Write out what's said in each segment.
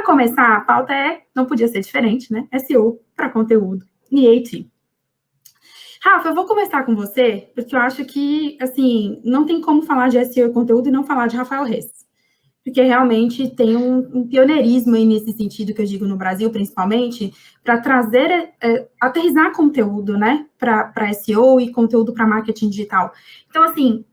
começar, a pauta não podia ser diferente, né? SEO para conteúdo e AT. Rafa, eu vou começar com você, porque eu acho que, assim, não tem como falar de SEO e conteúdo e não falar de Rafael Reis. Porque realmente tem um pioneirismo aí nesse sentido, que eu digo no Brasil, principalmente, para trazer, aterrissar conteúdo, né, para SEO e conteúdo para marketing digital. Então, assim,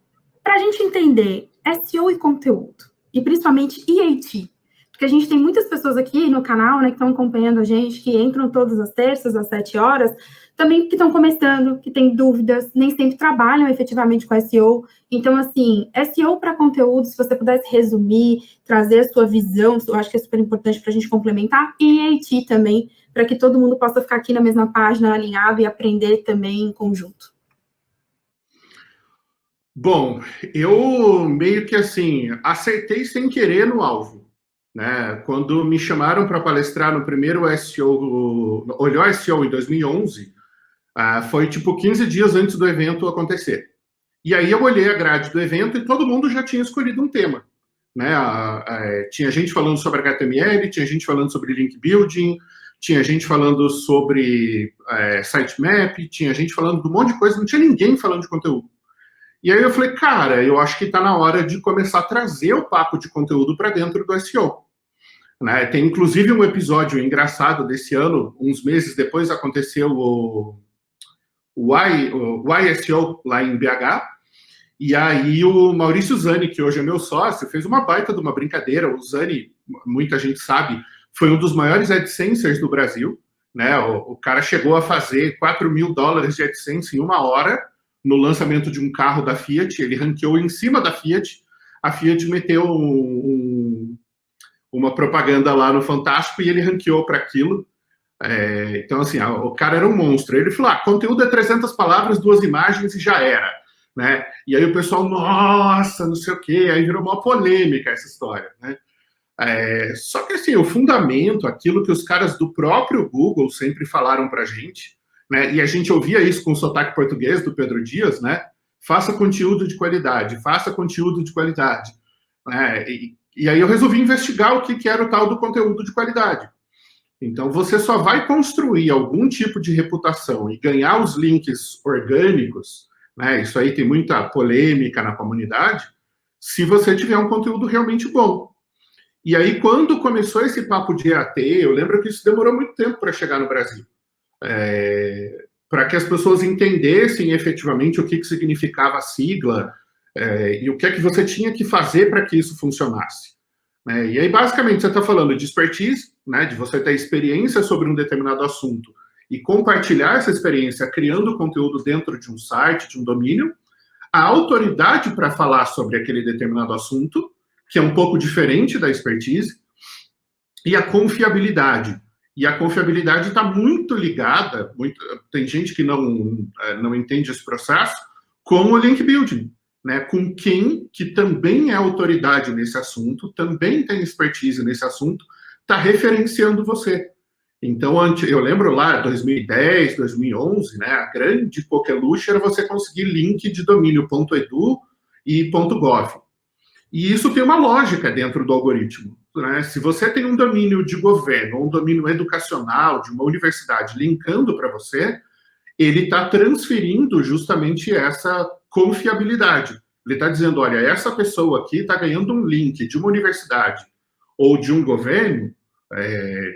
para a gente entender SEO e conteúdo, e principalmente EAT, porque a gente tem muitas pessoas aqui no canal, né, que estão acompanhando a gente, que entram todas as terças, às 7 horas, também que estão começando, que têm dúvidas, nem sempre trabalham efetivamente com SEO. Então, assim, SEO para conteúdo, se você pudesse resumir, trazer a sua visão, eu acho que é super importante para a gente complementar, e EAT também, para que todo mundo possa ficar aqui na mesma página, alinhado e aprender também em conjunto. Bom, eu meio que assim, acertei sem querer no alvo, né? Quando me chamaram para palestrar no primeiro SEO, Olhou SEO em 2011, foi tipo 15 dias antes do evento acontecer. E aí eu olhei a grade do evento e todo mundo já tinha escolhido um tema, né? Tinha gente falando sobre HTML, tinha gente falando sobre link building, tinha gente falando sobre sitemap, tinha gente falando de um monte de coisa, não tinha ninguém falando de conteúdo. E aí eu falei, cara, eu acho que está na hora de começar a trazer o papo de conteúdo para dentro do SEO. Né? Tem inclusive um episódio engraçado desse ano, uns meses depois aconteceu o YSEO lá em BH, e aí o Maurício Zani, que hoje é meu sócio, fez uma baita de uma brincadeira. O Zani, muita gente sabe, foi um dos maiores AdSensers do Brasil. Né? O cara chegou a fazer $4 mil de AdSense em uma hora, no lançamento de um carro da Fiat. Ele ranqueou em cima da Fiat. A Fiat meteu uma propaganda lá no Fantástico e ele ranqueou para aquilo. Então, assim, o cara era um monstro. Ele falou, conteúdo é 300 palavras, 2 imagens e já era. Né? E aí o pessoal, nossa, não sei o quê. Aí virou uma polêmica essa história. Né? Só que, assim, o fundamento, aquilo que os caras do próprio Google sempre falaram para a gente, né? E a gente ouvia isso com o sotaque português do Pedro Dias, né? Faça conteúdo de qualidade, faça conteúdo de qualidade. Né? E aí eu resolvi investigar o que era o tal do conteúdo de qualidade. Então, você só vai construir algum tipo de reputação e ganhar os links orgânicos, né? Isso aí tem muita polêmica na comunidade, se você tiver um conteúdo realmente bom. E aí, quando começou esse papo de EAT, eu lembro que isso demorou muito tempo para chegar no Brasil. Para que as pessoas entendessem efetivamente o que significava a sigla e o que é que você tinha que fazer para que isso funcionasse. E aí, basicamente, você está falando de expertise, né, de você ter experiência sobre um determinado assunto e compartilhar essa experiência criando conteúdo dentro de um site, de um domínio, a autoridade para falar sobre aquele determinado assunto, que é um pouco diferente da expertise, e a confiabilidade. E a confiabilidade está muito ligada, tem gente que não entende esse processo, com o link building, né? Com quem que também é autoridade nesse assunto, também tem expertise nesse assunto, está referenciando você. Então, eu lembro lá, 2010, 2011, né, a grande coqueluche era você conseguir link de domínio .edu e .gov. E isso tem uma lógica dentro do algoritmo. Né? Se você tem um domínio de governo, ou um domínio educacional, de uma universidade, linkando para você, ele está transferindo justamente essa confiabilidade. Ele está dizendo, olha, essa pessoa aqui está ganhando um link de uma universidade ou de um governo,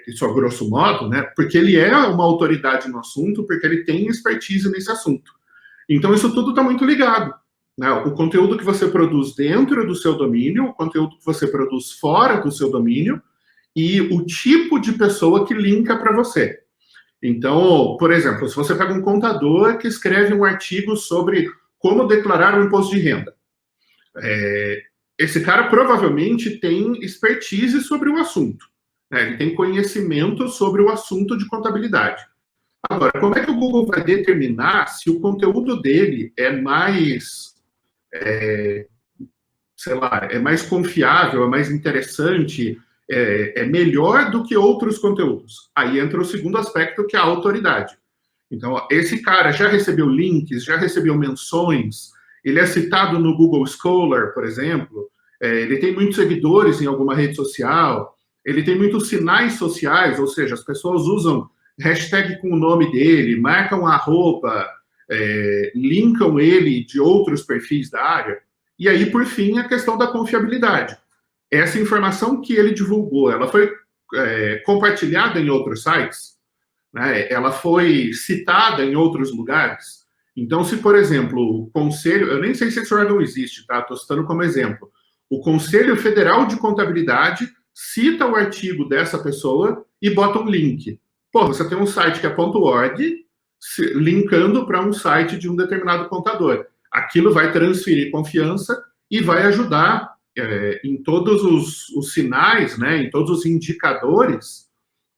isso a grosso modo, né? Porque ele é uma autoridade no assunto, porque ele tem expertise nesse assunto. Então, isso tudo está muito ligado. Né? O conteúdo que você produz dentro do seu domínio, o conteúdo que você produz fora do seu domínio e o tipo de pessoa que linka para você. Então, por exemplo, se você pega um contador que escreve um artigo sobre como declarar um imposto de renda, esse cara provavelmente tem expertise sobre o assunto. Né? Ele tem conhecimento sobre o assunto de contabilidade. Agora, como é que o Google vai determinar se o conteúdo dele é mais... sei lá, é mais confiável, é mais interessante, é melhor do que outros conteúdos. Aí entra o segundo aspecto, que é a autoridade. Então, esse cara já recebeu links, já recebeu menções, ele é citado no Google Scholar, por exemplo, ele tem muitos seguidores em alguma rede social, ele tem muitos sinais sociais, ou seja, as pessoas usam hashtag com o nome dele, marcam a roupa, linkam ele de outros perfis da área. E aí, por fim, a questão da confiabilidade. Essa informação que ele divulgou, ela foi compartilhada em outros sites, né? Ela foi citada em outros lugares. Então, se, por exemplo, o Conselho, eu nem sei se esse órgão existe, tá? Estou citando como exemplo. O Conselho Federal de Contabilidade cita o artigo dessa pessoa e bota um link. Pô, você tem um site que é .org, linkando para um site de um determinado contador. Aquilo vai transferir confiança e vai ajudar em todos os sinais, né, em todos os indicadores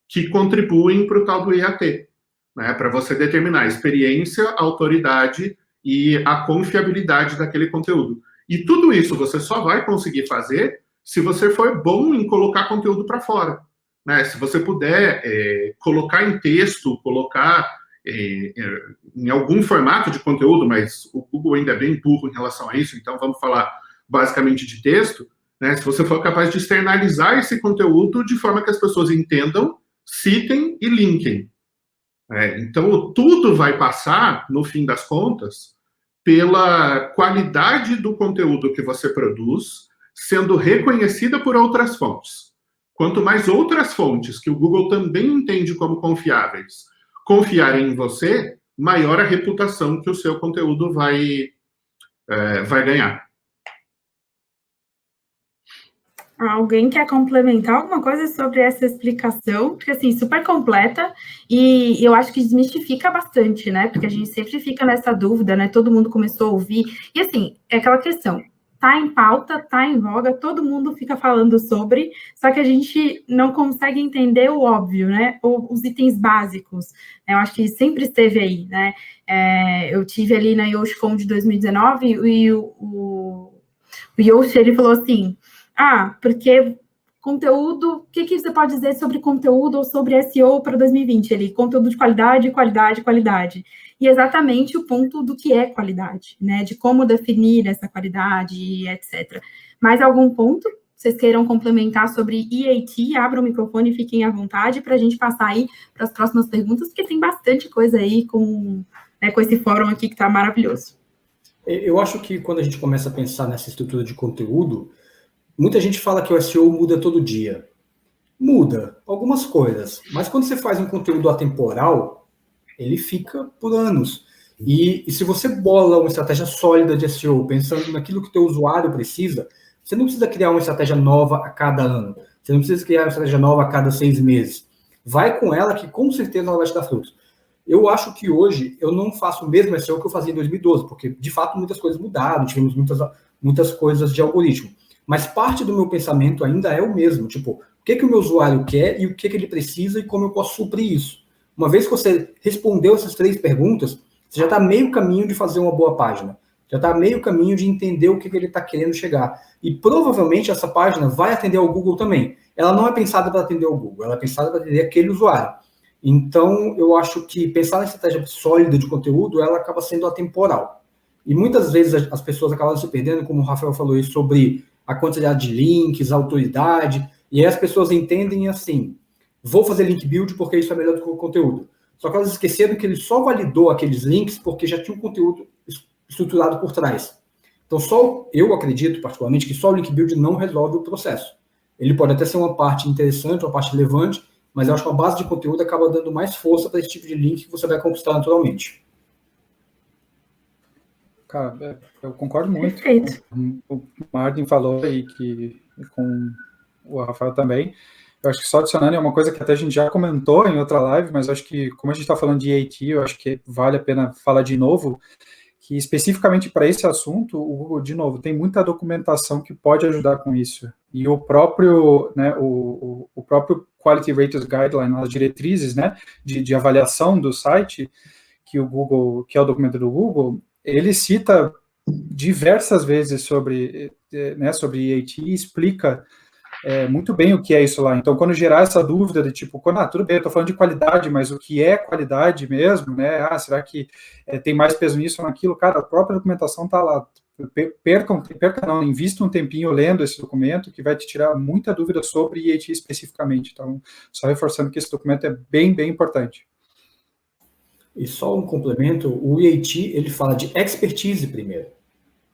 que contribuem para o tal do IAT, né, para você determinar a experiência, a autoridade e a confiabilidade daquele conteúdo. E tudo isso você só vai conseguir fazer se você for bom em colocar conteúdo para fora, né? Se você puder colocar em texto, colocar em algum formato de conteúdo, mas o Google ainda é bem burro em relação a isso, então vamos falar basicamente de texto, né? Se você for capaz de externalizar esse conteúdo de forma que as pessoas entendam, citem e linkem. Então, tudo vai passar, no fim das contas, pela qualidade do conteúdo que você produz, sendo reconhecida por outras fontes. Quanto mais outras fontes, que o Google também entende como confiáveis, confiarem em você, maior a reputação que o seu conteúdo vai ganhar. Alguém quer complementar alguma coisa sobre essa explicação? Porque, assim, super completa, e eu acho que desmistifica bastante, né? Porque a gente sempre fica nessa dúvida, né? Todo mundo começou a ouvir. E, assim, é aquela questão, tá em pauta, tá em voga, todo mundo fica falando sobre, só que a gente não consegue entender o óbvio, né? Os itens básicos. Eu acho que sempre esteve aí, né? Eu tive ali na YoshCon de 2019 e o Yoshi, ele falou assim... porque conteúdo, o que você pode dizer sobre conteúdo ou sobre SEO para 2020? Ele, conteúdo de qualidade, qualidade, qualidade. E exatamente o ponto do que é qualidade, né? De como definir essa qualidade, etc. Mais algum ponto? Vocês queiram complementar sobre EAT? Abram o microfone e fiquem à vontade para a gente passar aí para as próximas perguntas, porque tem bastante coisa aí com esse fórum aqui que está maravilhoso. Eu acho que quando a gente começa a pensar nessa estrutura de conteúdo, muita gente fala que o SEO muda todo dia. Muda algumas coisas, mas quando você faz um conteúdo atemporal, ele fica por anos. E se você bola uma estratégia sólida de SEO, pensando naquilo que o teu usuário precisa, você não precisa criar uma estratégia nova a cada ano. Você não precisa criar uma estratégia nova a cada 6 meses. Vai com ela que com certeza ela vai te dar frutos. Eu acho que hoje eu não faço o mesmo SEO que eu fazia em 2012, porque de fato muitas coisas mudaram, tivemos muitas coisas de algoritmo. Mas parte do meu pensamento ainda é o mesmo, tipo, o que o meu usuário quer e o que ele precisa e como eu posso suprir isso. Uma vez que você respondeu essas 3 perguntas, você já está meio caminho de fazer uma boa página. Já está meio caminho de entender o que ele está querendo chegar. E provavelmente essa página vai atender ao Google também. Ela não é pensada para atender ao Google, ela é pensada para atender aquele usuário. Então, eu acho que pensar na estratégia sólida de conteúdo, ela acaba sendo atemporal. E muitas vezes as pessoas acabam se perdendo, como o Rafael falou aí, sobre a quantidade de links, a autoridade, e aí as pessoas entendem assim, vou fazer link build porque isso é melhor do que o conteúdo. Só que elas esqueceram que ele só validou aqueles links porque já tinha um conteúdo estruturado por trás. Então, eu acredito, particularmente, que só o link build não resolve o processo. Ele pode até ser uma parte interessante, uma parte relevante, mas eu acho que a base de conteúdo acaba dando mais força para esse tipo de link que você vai conquistar naturalmente. Cara, eu concordo muito. Perfeito. O Martin falou e com o Rafael também. Eu acho que só adicionando é uma coisa que até a gente já comentou em outra live, mas acho que, como a gente está falando de EAT, eu acho que vale a pena falar de novo, que especificamente para esse assunto, o Google, de novo, tem muita documentação que pode ajudar com isso. E o próprio, né, o próprio Quality Raters Guideline, as diretrizes, né, de avaliação do site, que é o documento do Google, ele cita diversas vezes sobre EAT e explica muito bem o que é isso lá. Então, quando gerar essa dúvida de tipo, tudo bem, eu estou falando de qualidade, mas o que é qualidade mesmo, né? Será que tem mais peso nisso ou naquilo? Cara, a própria documentação está lá. invista um tempinho lendo esse documento, que vai te tirar muita dúvida sobre EAT especificamente. Então, só reforçando que esse documento é bem, bem importante. E só um complemento, o EAT, ele fala de expertise primeiro.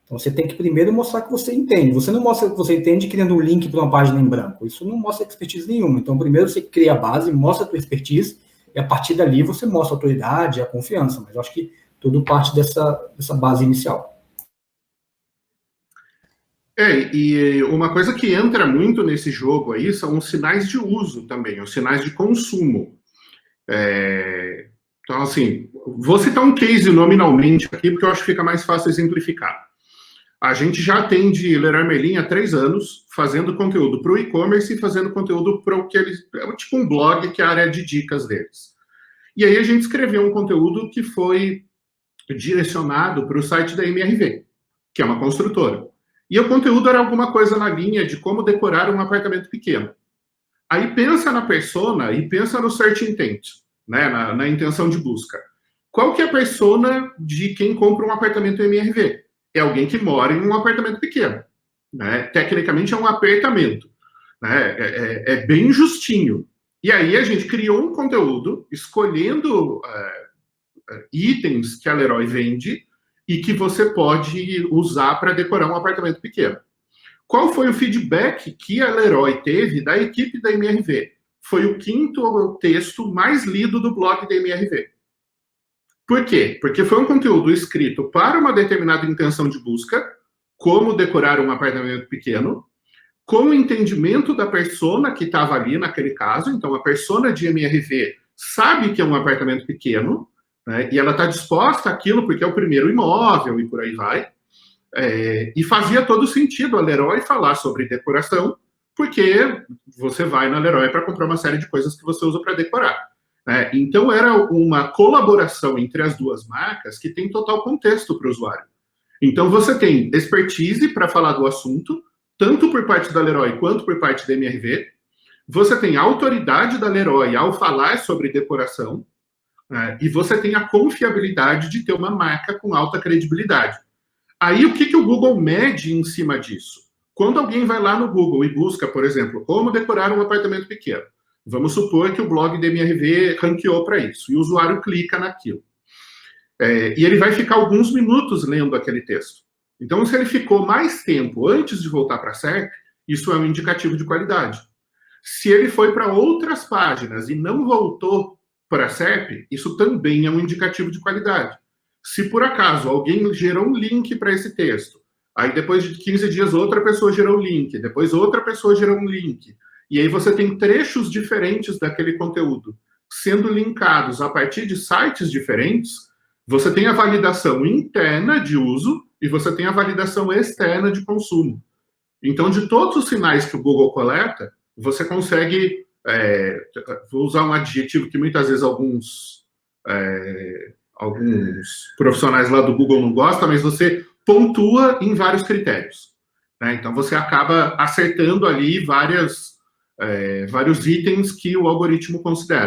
Então, você tem que primeiro mostrar que você entende. Você não mostra que você entende criando um link para uma página em branco. Isso não mostra expertise nenhuma. Então, primeiro você cria a base, mostra a tua expertise, e a partir dali você mostra a autoridade, a confiança. Mas eu acho que tudo parte dessa base inicial. E uma coisa que entra muito nesse jogo aí são os sinais de uso também, os sinais de consumo. Então, assim, vou citar um case nominalmente aqui, porque eu acho que fica mais fácil exemplificar. A gente já atende Leroy Merlin há 3 anos, fazendo conteúdo para o e-commerce e fazendo conteúdo para o que eles... É tipo um blog, que é a área de dicas deles. E aí a gente escreveu um conteúdo que foi direcionado para o site da MRV, que é uma construtora. E o conteúdo era alguma coisa na linha de como decorar um apartamento pequeno. Aí pensa na persona e pensa no search intent, né, na intenção de busca. Qual que é a persona de quem compra um apartamento MRV? É alguém que mora em um apartamento pequeno. Né? Tecnicamente é um apertamento. Né? É bem justinho. E aí a gente criou um conteúdo escolhendo itens que a Leroy vende e que você pode usar para decorar um apartamento pequeno. Qual foi o feedback que a Leroy teve da equipe da MRV? Foi o 5º texto mais lido do blog da MRV. Por quê? Porque foi um conteúdo escrito para uma determinada intenção de busca, como decorar um apartamento pequeno, com o entendimento da persona que estava ali naquele caso. Então, a persona de MRV sabe que é um apartamento pequeno, né, e ela está disposta àquilo porque é o primeiro imóvel e por aí vai. E fazia todo sentido a Leroy falar sobre decoração, porque você vai na Leroy para comprar uma série de coisas que você usa para decorar. Então, era uma colaboração entre as duas marcas que tem total contexto para o usuário. Então, você tem expertise para falar do assunto, tanto por parte da Leroy quanto por parte da MRV. Você tem a autoridade da Leroy ao falar sobre decoração, e você tem a confiabilidade de ter uma marca com alta credibilidade. Aí, o que o Google mede em cima disso? Quando alguém vai lá no Google e busca, por exemplo, como decorar um apartamento pequeno, vamos supor que o blog da MRV ranqueou para isso, e o usuário clica naquilo. E ele vai ficar alguns minutos lendo aquele texto. Então, se ele ficou mais tempo antes de voltar para a SERP, isso é um indicativo de qualidade. Se ele foi para outras páginas e não voltou para a SERP, isso também é um indicativo de qualidade. Se por acaso alguém gerou um link para esse texto, aí depois de 15 dias outra pessoa gerou um link, depois outra pessoa gerou um link, e aí você tem trechos diferentes daquele conteúdo sendo linkados a partir de sites diferentes, você tem a validação interna de uso e você tem a validação externa de consumo. Então, de todos os sinais que o Google coleta, você consegue, vou usar um adjetivo que muitas vezes alguns profissionais lá do Google não gostam, mas você pontua em vários critérios. Né? Então, você acaba acertando ali vários itens que o algoritmo considera.